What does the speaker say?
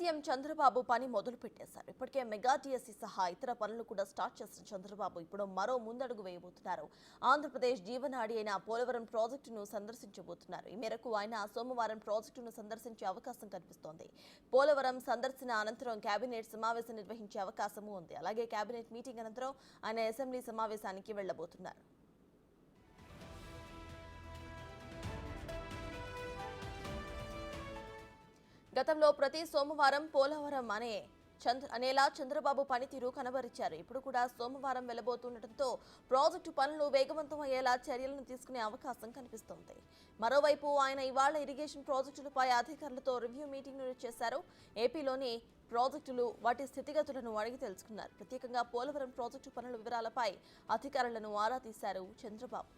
CM Chandrababu పని మొదలు పెట్టేశారు. ఇప్పటికే మెగా టీఎస్సీ సహా ఇతర పనులు కూడా స్టార్ట్ చేసిన చంద్రబాబు ఇప్పుడు మరో ముందడుగు వేయబోతున్నారు. ఆంధ్రప్రదేశ్ జీవనాడి అయిన పోలవరం ప్రాజెక్టును సందర్శించబోతున్నారు. ఈ మేరకు ఆయన సోమవారం ప్రాజెక్టును సందర్శించే అవకాశం కనిపిస్తోంది. పోలవరం సందర్శన అనంతరం కేబినెట్ సమావేశం నిర్వహించే అవకాశమూ ఉంది. అలాగే కేబినెట్ మీటింగ్ అనంతరం ఆయన అసెంబ్లీ సమావేశానికి వెళ్లబోతున్నారు. గతంలో ప్రతి సోమవారం పోలవరం అనేలా చంద్రబాబు పనితీరు కనబరిచారు. ఇప్పుడు కూడా సోమవారం వెళ్లబోతుండటంతో ప్రాజెక్టు పనులు వేగవంతం అయ్యేలా చర్యలను తీసుకునే అవకాశం కనిపిస్తోంది. మరోవైపు ఆయన ఇవాళ ఇరిగేషన్ ప్రాజెక్టులపై అధికారులతో రివ్యూ మీటింగ్ చేశారు. ఏపీలోని ప్రాజెక్టులు వాటి స్థితిగతులను అడిగి తెలుసుకున్నారు. ప్రత్యేకంగా పోలవరం ప్రాజెక్టు పనుల వివరాలపై అధికారులను ఆరా తీశారు చంద్రబాబు.